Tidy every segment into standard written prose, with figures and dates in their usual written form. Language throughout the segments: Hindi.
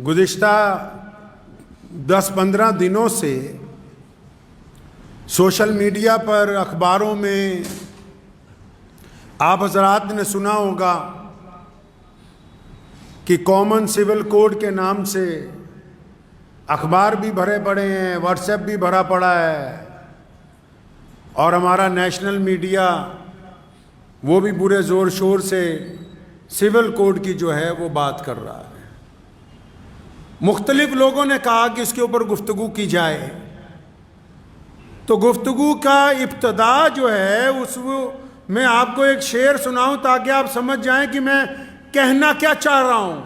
गुज़िश्ता 10-15 दिनों से सोशल मीडिया पर, अखबारों में आप हज़रात ने सुना होगा कि कॉमन सिविल कोड के नाम से अखबार भी भरे पड़े हैं, व्हाट्सएप भी भरा पड़ा है, और हमारा नेशनल मीडिया वो भी पूरे ज़ोर शोर से सिविल कोड की जो है वो बात कर रहा है। मुख्तलिफ लोगों ने कहा कि इसके ऊपर गुफ्तगू की जाए, तो गुफ्तगू का इब्तदा जो है उस मैं आपको एक शेर सुनाऊं ताकि आप समझ जाएं कि मैं कहना क्या चाह रहा हूं।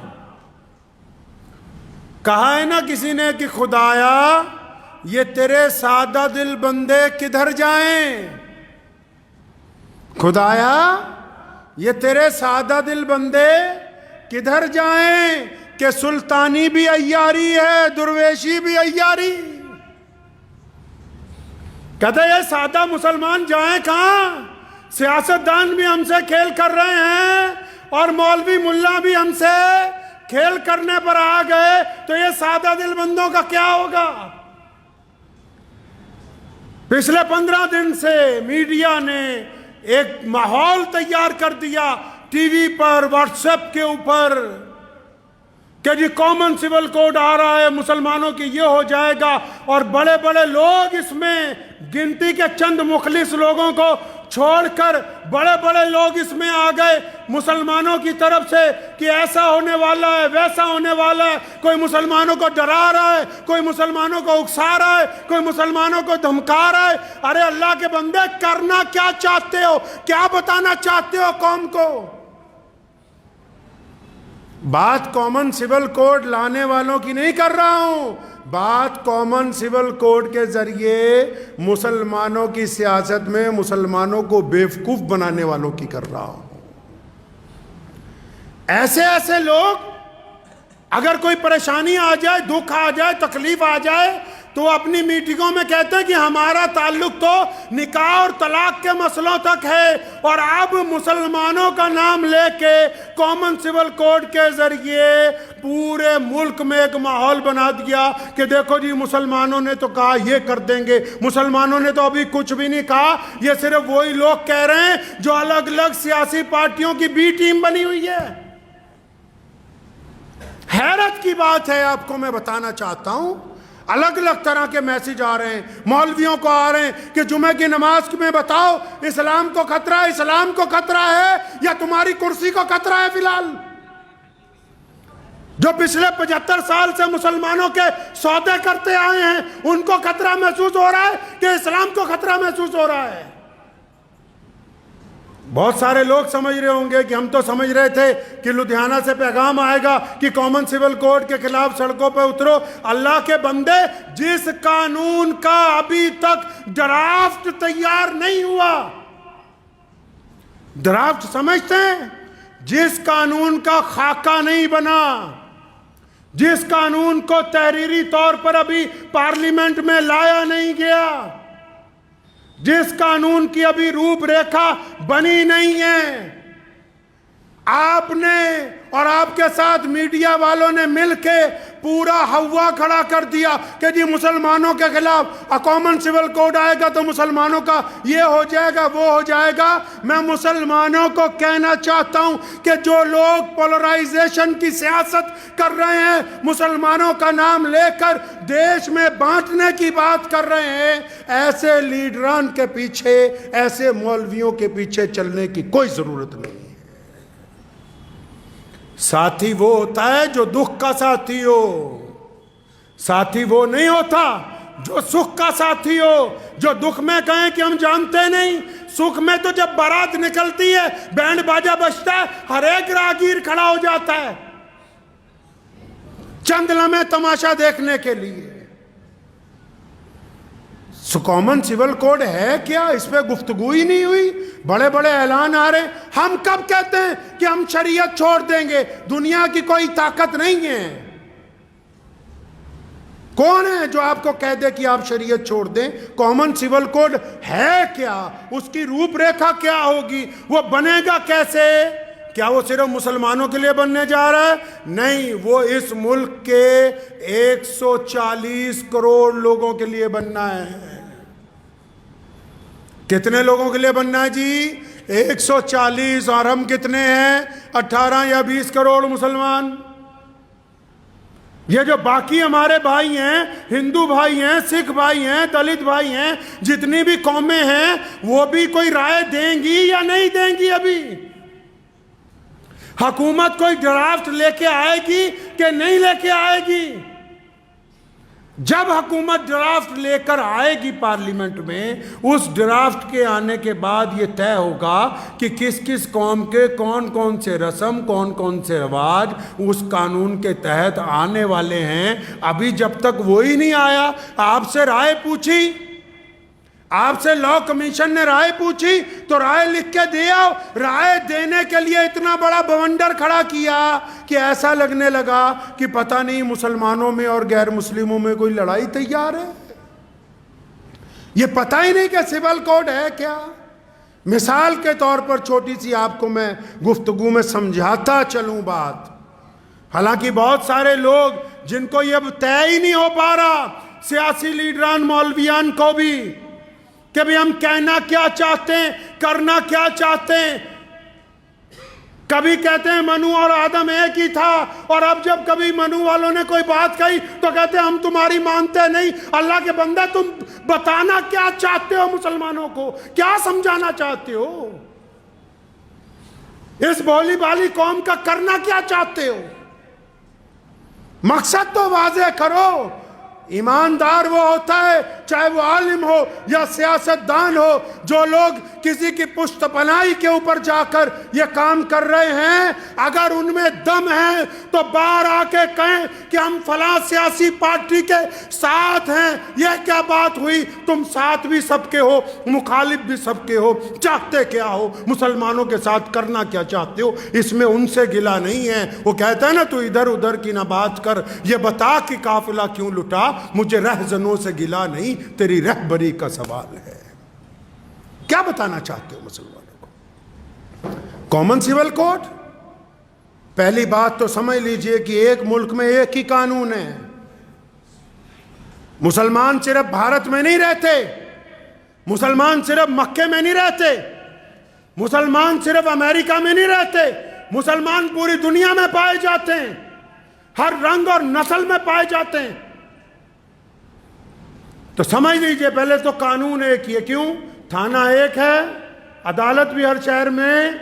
कहा है ना किसी ने कि खुदाया ये तेरे सादा दिल बंदे किधर जाएं, खुदाया ये तेरे सादा दिल बंदे किधर जाएं, कि सुल्तानी भी अय्यारी है, दुर्वेशी भी अय्यारी। कहते ये सादा मुसलमान जाएं कहां, सियासतदान भी हमसे खेल कर रहे हैं और मौलवी मुल्ला भी हमसे खेल करने पर आ गए, तो ये सादा दिल बंदों का क्या होगा। पिछले 15 दिन से मीडिया ने एक माहौल तैयार कर दिया टीवी पर, व्हाट्सएप के ऊपर, कि जी कॉमन सिविल कोड आ रहा है, मुसलमानों की ये हो जाएगा, और बड़े बड़े लोग इसमें, गिनती के चंद मुखलिस लोगों को छोड़कर बड़े बड़े लोग इसमें आ गए मुसलमानों की तरफ से कि ऐसा होने वाला है, वैसा होने वाला है। कोई मुसलमानों को डरा रहा है, कोई मुसलमानों को उकसा रहा है, कोई मुसलमानों को धमका रहा है। अरे अल्लाह के बंदे, करना क्या चाहते हो, क्या बताना चाहते हो कौम को। बात कॉमन सिविल कोड लाने वालों की नहीं कर रहा हूं, बात कॉमन सिविल कोड के जरिए मुसलमानों की सियासत में मुसलमानों को बेवकूफ बनाने वालों की कर रहा हूं। ऐसे ऐसे लोग, अगर कोई परेशानी आ जाए, दुख आ जाए, तकलीफ आ जाए, तो अपनी मीटिंगों में कहते हैं कि हमारा ताल्लुक तो निकाह और तलाक के मसलों तक है, और अब मुसलमानों का नाम लेके कॉमन सिविल कोड के जरिए पूरे मुल्क में एक माहौल बना दिया कि देखो जी मुसलमानों ने तो कहा ये कर देंगे, मुसलमानों ने तो अभी कुछ भी नहीं कहा, ये सिर्फ वही लोग कह रहे हैं जो अलग अलग सियासी पार्टियों की बी टीम बनी हुई है। हैरत की बात है, आपको मैं बताना चाहता हूं, अलग अलग तरह के मैसेज आ रहे हैं, मौलवियों को आ रहे हैं कि जुमे की नमाज में बताओ इस्लाम को खतरा है, इस्लाम को खतरा है या तुम्हारी कुर्सी को खतरा है। फिलहाल जो पिछले 75 साल से मुसलमानों के सौदे करते आए हैं उनको खतरा महसूस हो रहा है कि इस्लाम को खतरा महसूस हो रहा है। बहुत सारे लोग समझ रहे होंगे कि हम तो समझ रहे थे कि लुधियाना से पैगाम आएगा कि कॉमन सिविल कोड के खिलाफ सड़कों पर उतरो। अल्लाह के बंदे, जिस कानून का अभी तक ड्राफ्ट तैयार नहीं हुआ, ड्राफ्ट समझते हैं, जिस कानून का खाका नहीं बना, जिस कानून को तहरीरी तौर पर अभी पार्लियामेंट में लाया नहीं गया, जिस कानून की अभी रूपरेखा बनी नहीं है, आपने और आपके साथ मीडिया वालों ने मिलके पूरा हवा खड़ा कर दिया कि जी मुसलमानों के खिलाफ कॉमन सिविल कोड आएगा तो मुसलमानों का ये हो जाएगा, वो हो जाएगा। मैं मुसलमानों को कहना चाहता हूं कि जो लोग पोलराइजेशन की सियासत कर रहे हैं, मुसलमानों का नाम लेकर देश में बांटने की बात कर रहे हैं, ऐसे लीडरान के पीछे, ऐसे मौलवियों के पीछे चलने की कोई जरूरत नहीं है। साथी वो होता है जो दुख का साथी हो, साथी वो नहीं होता जो सुख का साथी हो, जो दुख में कहें कि हम जानते नहीं, सुख में तो जब बारात निकलती है, बैंड बाजा बजता है, हर एक राहगीर खड़ा हो जाता है चंद लम्हे तमाशा देखने के लिए। कॉमन सिविल कोड है क्या, इस पे गुफ्तगू ही नहीं हुई, बड़े बड़े ऐलान आ रहे। हम कब कहते हैं कि हम शरीयत छोड़ देंगे, दुनिया की कोई ताकत नहीं है। कौन है जो आपको कह दे कि आप शरीयत छोड़ दें। कॉमन सिविल कोड है क्या, उसकी रूपरेखा क्या होगी, वो बनेगा कैसे, क्या वो सिर्फ मुसलमानों के लिए बनने जा रहा है? नहीं, वो इस मुल्क के 140 करोड़ लोगों के लिए बनना है। कितने लोगों के लिए बनना है जी? 140। और हम कितने हैं? 18 या 20 करोड़ मुसलमान। ये जो बाकी हमारे भाई हैं, हिंदू भाई हैं, सिख भाई हैं, दलित भाई हैं, जितनी भी कौमें हैं, वो भी कोई राय देंगी या नहीं देंगी? अभी हुकूमत कोई ड्राफ्ट लेके आएगी कि नहीं लेके आएगी? जब हुकूमत ड्राफ्ट लेकर आएगी पार्लियामेंट में, उस ड्राफ्ट के आने के बाद ये तय होगा कि किस किस कौम के कौन कौन से रस्म, कौन कौन से रिवाज उस कानून के तहत आने वाले हैं। अभी जब तक वो ही नहीं आया, आपसे राय पूछी, आपसे लॉ कमीशन ने राय पूछी तो राय लिख के दिया। राय देने के लिए इतना बड़ा बवंडर खड़ा किया कि ऐसा लगने लगा कि पता नहीं मुसलमानों में और गैर मुस्लिमों में कोई लड़ाई तैयार है। ये पता ही नहीं कि सिविल कोड है क्या। मिसाल के तौर पर छोटी सी आपको मैं गुफ्तगू में समझाता चलूं बात। हालांकि बहुत सारे लोग जिनको ये तय ही नहीं हो पा रहा, सियासी लीडरान मौलवियान को भी, कि भाई हम कहना क्या चाहते हैं, करना क्या चाहते हैं। कभी कहते हैं मनु और आदम एक ही था, और अब जब कभी मनु वालों ने कोई बात कही तो कहते हैं हम तुम्हारी मानते नहीं। अल्लाह के बंदे, तुम बताना क्या चाहते हो मुसलमानों को? क्या समझाना चाहते हो? इस भोली भाली कौम का करना क्या चाहते हो? मकसद तो वाज़ेह करो। ईमानदार वो होता है, चाहे वो आलिम हो या सियासतदान हो, जो लोग किसी की पुश्तपनाही के ऊपर जाकर ये काम कर रहे हैं, अगर उनमें दम है तो बाहर आके कहें कि हम फलां सियासी पार्टी के साथ हैं। यह क्या बात हुई? तुम साथ भी सबके हो, मुखालिफ भी सबके हो, चाहते क्या हो, मुसलमानों के साथ करना क्या चाहते हो? इसमें उनसे गिला नहीं है। वो कहता है ना, तू इधर उधर की ना बात कर, ये बता कि काफिला क्यों लुटा। मुझे रहजनों से गिला नहीं, तेरी रहबरी का सवाल है। क्या बताना चाहते हो मुसलमानों को? कॉमन सिविल कोड, पहली बात तो समझ लीजिए कि एक मुल्क में एक ही कानून है। मुसलमान सिर्फ भारत में नहीं रहते, मुसलमान सिर्फ मक्के में नहीं रहते, मुसलमान सिर्फ अमेरिका में नहीं रहते, मुसलमान पूरी दुनिया में पाए जाते हैं, हर रंग और नस्ल में पाए जाते हैं। तो समझ लीजिए पहले तो कानून एक ही है। क्यों? थाना एक है, अदालत भी हर शहर में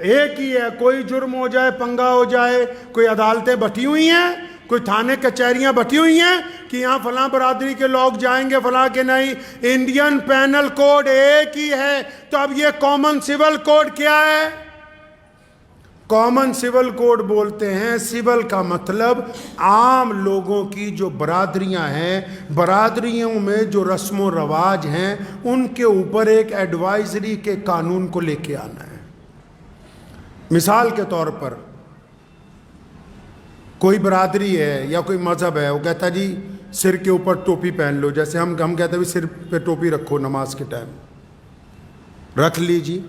एक ही है। कोई जुर्म हो जाए, पंगा हो जाए, कोई अदालतें बटी हुई हैं, कोई थाने कचहरियां बटी हुई हैं कि यहाँ फलां बरादरी के लोग जाएंगे, फलां के नहीं। इंडियन पैनल कोड एक ही है। तो अब ये कॉमन सिविल कोड क्या है? कॉमन सिविल कोड बोलते हैं, सिविल का मतलब आम लोगों की जो बरादरियां हैं, बरादरियों में जो रस्म रवाज हैं, उनके ऊपर एक एडवाइजरी के कानून को लेके आना है। मिसाल के तौर पर कोई बरादरी है या कोई मज़हब है, वो कहता जी सिर के ऊपर टोपी पहन लो। जैसे हम कहते हैं सिर पे टोपी रखो नमाज के टाइम, रख लीजिए।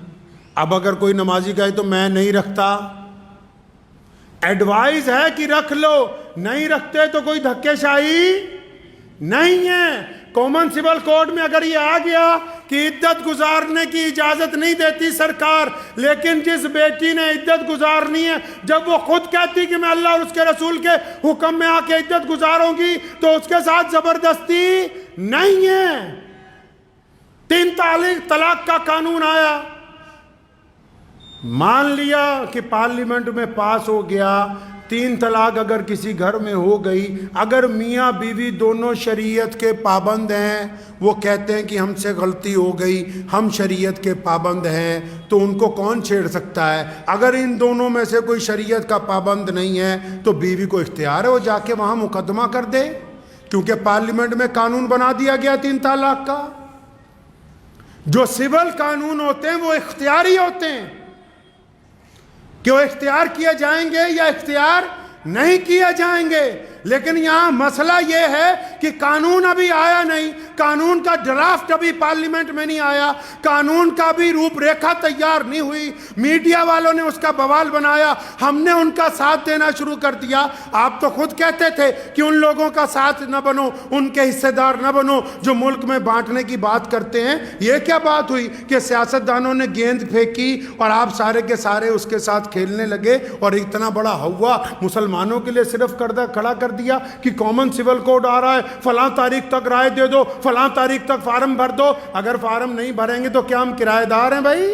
अब अगर कोई नमाजी कहे तो मैं नहीं रखता, एडवाइस है कि रख लो, नहीं रखते तो कोई धक्केशाही नहीं है। कॉमन सिविल कोड में अगर ये आ गया कि इद्दत गुजारने की इजाजत नहीं देती सरकार, लेकिन जिस बेटी ने इद्दत गुजारनी है, जब वो खुद कहती कि मैं अल्लाह और उसके रसूल के हुक्म में आके इद्दत गुजारूंगी, तो उसके साथ जबरदस्ती नहीं है। 3 तलाक का कानून आया, मान लिया कि पार्लियामेंट में पास हो गया, 3 तलाक अगर किसी घर में हो गई, अगर मियाँ बीवी दोनों शरीयत के पाबंद हैं, वो कहते हैं कि हमसे गलती हो गई, हम शरीयत के पाबंद हैं, तो उनको कौन छेड़ सकता है? अगर इन दोनों में से कोई शरीयत का पाबंद नहीं है तो बीवी को इख्तियार है वो जाके वहाँ मुकदमा कर दे, क्योंकि पार्लियामेंट में कानून बना दिया गया 3 तलाक का। जो सिविल कानून होते हैं वो इख्तियारी होते हैं कि वो इख्तियार किए जाएंगे या इख्तियार नहीं किए जाएंगे। लेकिन यहाँ मसला ये है कि कानून अभी आया नहीं, कानून का ड्राफ्ट अभी पार्लियामेंट में नहीं आया, कानून का भी रूपरेखा तैयार नहीं हुई, मीडिया वालों ने उसका बवाल बनाया, हमने उनका साथ देना शुरू कर दिया। आप तो खुद कहते थे कि उन लोगों का साथ न बनो, उनके हिस्सेदार न बनो जो मुल्क में बांटने की बात करते हैं। ये क्या बात हुई कि सियासतदानों ने गेंद फेंकी और आप सारे के सारे उसके साथ खेलने लगे और इतना बड़ा हवा मुसलमानों के लिए सिर्फ खड़ा कर दिया कि कॉमन सिविल कोड आ रहा है, फलां तारीख तक राय दे दो, फलां तारीख तक फार्म भर दो। अगर फार्म नहीं भरेंगे तो क्या हम किराएदार हैं भाई?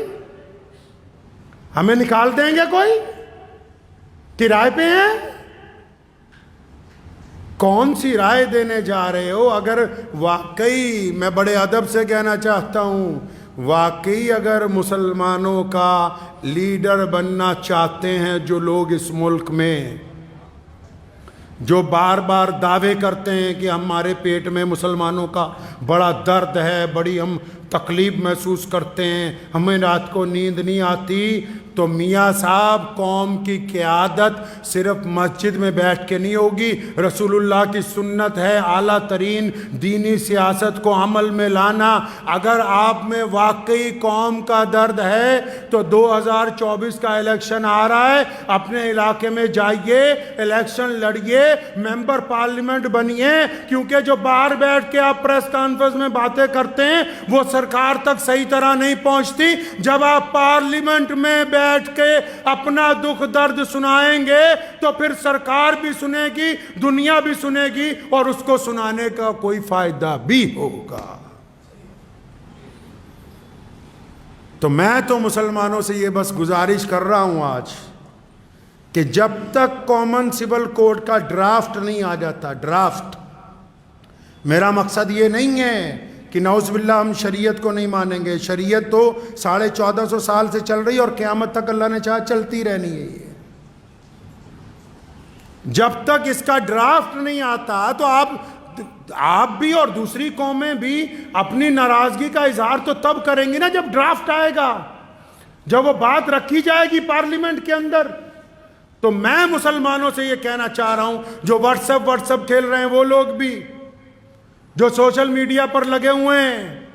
हमें निकाल देंगे कोई? किराए पे हैं? कौन सी राय देने जा रहे हो? अगर वाकई, मैं बड़े अदब से कहना चाहता हूं, वाकई अगर मुसलमानों का लीडर बनना चाहते हैं जो लोग इस मुल्क में, जो बार बार दावे करते हैं कि हमारे पेट में मुसलमानों का बड़ा दर्द है, बड़ी हम तकलीफ महसूस करते हैं, हमें रात को नींद नहीं आती, तो मियाँ साहब कौम की क़यादत सिर्फ मस्जिद में बैठ के नहीं होगी। रसूलुल्लाह की सुन्नत है आला तरीन दीनी सियासत को अमल में लाना। अगर आप में वाकई कौम का दर्द है तो 2024 का इलेक्शन आ रहा है, अपने इलाके में जाइए, इलेक्शन लड़िए, मेंबर पार्लियामेंट बनिए, क्योंकि जो बाहर बैठ के आप प्रेस कॉन्फ्रेंस में बातें करते हैं वो सरकार तक सही तरह नहीं पहुंचती। जब आप पार्लियामेंट में बैठ के अपना दुख दर्द सुनाएंगे तो फिर सरकार भी सुनेगी, दुनिया भी सुनेगी और उसको सुनाने का कोई फायदा भी होगा। तो मैं तो मुसलमानों से ये बस गुजारिश कर रहा हूं आज कि जब तक कॉमन सिविल कोड का ड्राफ्ट नहीं आ जाता, ड्राफ्ट, मेरा मकसद ये नहीं है कि नौज़बिल्लाह हम शरीयत को नहीं मानेंगे। शरीयत तो 1450 साल से चल रही है और क़यामत तक अल्लाह ने चाहा चलती रहनी है। ये जब तक इसका ड्राफ्ट नहीं आता तो आप भी और दूसरी कौमें भी अपनी नाराजगी का इजहार तो तब करेंगी ना जब ड्राफ्ट आएगा, जब वो बात रखी जाएगी पार्लियामेंट के अंदर। तो मैं मुसलमानों से ये कहना चाह रहा हूं, जो व्हाट्सएप खेल रहे हैं वो लोग भी, जो सोशल मीडिया पर लगे हुए हैं,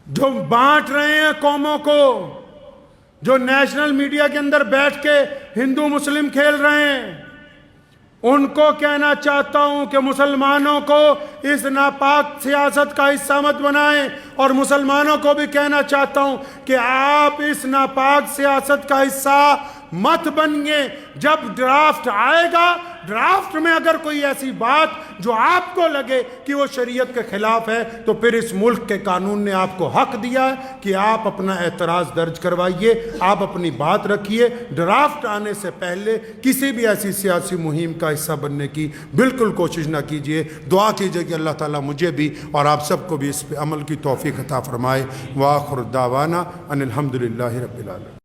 जो बांट रहे हैं कौमों को, जो नेशनल मीडिया के अंदर बैठ के हिंदू मुस्लिम खेल रहे हैं, उनको कहना चाहता हूं कि मुसलमानों को इस नापाक सियासत का हिस्सा मत बनाएं। और मुसलमानों को भी कहना चाहता हूं कि आप इस नापाक सियासत का हिस्सा मत बनिए। जब ड्राफ्ट आएगा, ड्राफ्ट में अगर कोई ऐसी बात जो आपको लगे कि वो शरीयत के खिलाफ है, तो फिर इस मुल्क के कानून ने आपको हक दिया है कि आप अपना एतराज़ दर्ज करवाइए, आप अपनी बात रखिए। ड्राफ्ट आने से पहले किसी भी ऐसी सियासी मुहिम का हिस्सा बनने की बिल्कुल कोशिश ना कीजिए। दुआ कीजिए कि अल्लाह ताला मुझे भी और आप सबको भी इस पे अमल की तौफीक अता फरमाए। व आखिर दावाना अनिल हम्दुलिल्लाहि रब्बिल आलमीन।